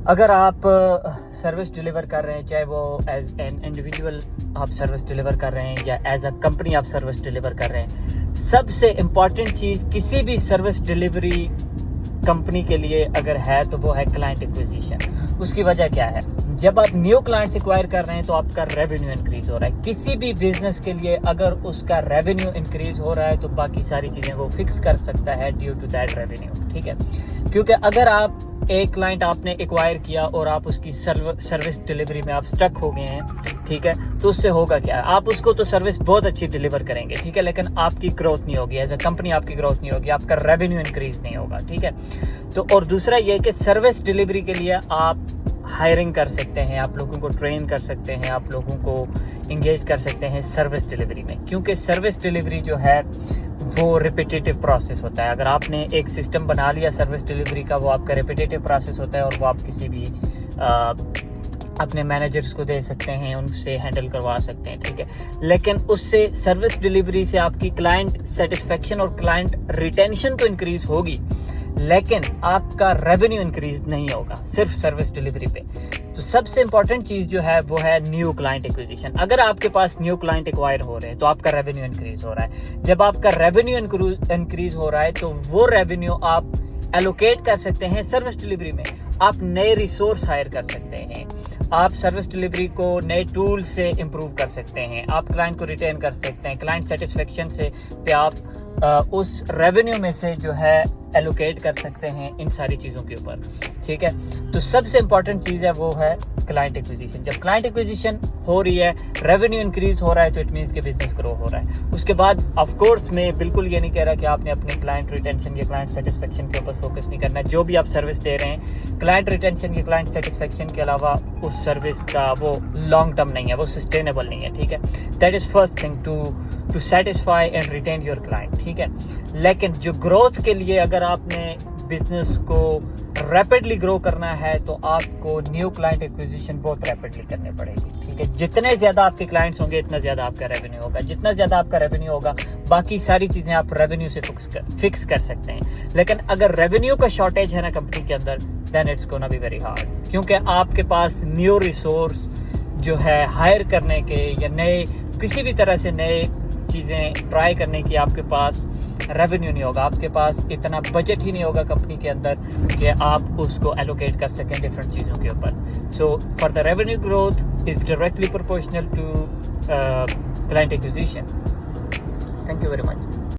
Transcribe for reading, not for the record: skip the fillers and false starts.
अगर आप service deliver कर रहे हैं, चाहे वो एज एन इंडिविजुअल आप सर्विस डिलीवर कर रहे हैं या एज अ कंपनी आप सर्विस डिलीवर कर रहे हैं, सबसे इम्पॉर्टेंट चीज़ किसी भी सर्विस डिलीवरी कंपनी के लिए अगर है तो वो है क्लाइंट एक्विजिशन। उसकी वजह क्या है? जब आप न्यू क्लाइंट्स एक्वायर कर रहे हैं तो आपका रेवेन्यू इंक्रीज हो रहा है। किसी भी बिजनेस के लिए अगर उसका रेवेन्यू इंक्रीज हो रहा है तो बाकी सारी चीज़ें वो फिक्स कर सकता है ड्यू टू दैट रेवेन्यू, ठीक है। क्योंकि अगर आप एक क्लाइंट आपने एक्वायर किया और आप उसकी सर्विस डिलीवरी में आप स्टक हो गए हैं, ठीक है, तो उससे होगा क्या? आप उसको तो सर्विस बहुत अच्छी डिलीवर करेंगे, ठीक है, लेकिन आपकी ग्रोथ नहीं होगी, एज अ कंपनी आपकी ग्रोथ नहीं होगी, आपका रेवेन्यू इंक्रीज नहीं होगा, ठीक है। तो और दूसरा ये कि सर्विस डिलीवरी के लिए आप हायरिंग कर सकते हैं, आप लोगों को ट्रेन कर सकते हैं, आप लोगों को इंगेज कर सकते हैं सर्विस डिलीवरी में, क्योंकि सर्विस डिलीवरी जो है वो रिपीटेटिव प्रोसेस होता है। अगर आपने एक सिस्टम बना लिया सर्विस डिलीवरी का, वो आपका रिपीटेटिव प्रोसेस होता है और वो आप किसी भी अपने मैनेजर्स को दे सकते हैं, उनसे हैंडल करवा सकते हैं, ठीक है। लेकिन उससे सर्विस डिलीवरी से आपकी क्लाइंट सेटिस्फेक्शन और क्लाइंट रिटेंशन तो इंक्रीज होगी, लेकिन आपका रेवेन्यू इंक्रीज नहीं होगा सिर्फ सर्विस डिलीवरी पे। तो सबसे इंपॉर्टेंट चीज़ जो है वो है न्यू क्लाइंट एक्विजिशन। अगर आपके पास न्यू क्लाइंट एक्वायर हो रहे हैं तो आपका रेवेन्यू इंक्रीज हो रहा है। जब आपका रेवेन्यू इंक्रीज हो रहा है तो वो रेवेन्यू आप एलोकेट कर सकते हैं सर्विस डिलीवरी में। आप नए रिसोर्स हायर कर सकते हैं, आप सर्विस डिलीवरी को नए टूल से इम्प्रूव कर सकते हैं, आप क्लाइंट को रिटेन कर सकते हैं, क्लाइंट सेटिस्फेक्शन से पे आप उस रेवेन्यू में से जो है एलोकेट कर सकते हैं इन सारी चीज़ों के ऊपर, ठीक है। तो सबसे इंपॉर्टेंट चीज़ है वो है क्लाइंट एक्विजिशन। जब क्लाइंट एक्विजिशन हो रही है, रेवेन्यू इंक्रीज हो रहा है, तो इट मीन्स के बिजनेस ग्रो हो रहा है। उसके बाद ऑफ कोर्स मैं बिल्कुल ये नहीं कह रहा कि आपने अपने क्लाइंट रिटेंशन या क्लाइंट सेटिस्फेक्शन के ऊपर फोकस नहीं करना है। जो भी आप सर्विस दे रहे हैं, क्लाइंट रिटेंशन या क्लाइंट सेटिस्फेक्शन के अलावा उस सर्विस का वो लॉन्ग टर्म नहीं है, वो सस्टेनेबल नहीं है, ठीक है। That is first thing to satisfy and retain your client, ठीक है। लेकिन जो ग्रोथ के लिए अगर आपने बिजनेस को रैपिडली ग्रो करना है तो आपको न्यू क्लाइंट एक्विजिशन बहुत रैपिडली करनी पड़ेगी, ठीक है। जितने ज़्यादा आपके क्लाइंट्स होंगे इतना ज़्यादा आपका रेवेन्यू होगा, जितना ज़्यादा आपका रेवेन्यू होगा बाकी सारी चीज़ें आप रेवेन्यू से फिक्स कर सकते हैं। लेकिन अगर रेवेन्यू का शॉर्टेज है ना कंपनी के अंदर, then it's gonna be very hard, क्योंकि आपके पास न्यू रिसोर्स जो है हायर करने के या नए किसी भी तरह से नए चीज़ें ट्राई करने की आपके पास रेवेन्यू नहीं होगा, आपके पास इतना बजट ही नहीं होगा कंपनी के अंदर कि आप उसको एलोकेट कर सकें डिफरेंट चीज़ों के ऊपर। So for the revenue growth is directly proportional to client acquisition. Thank you very much.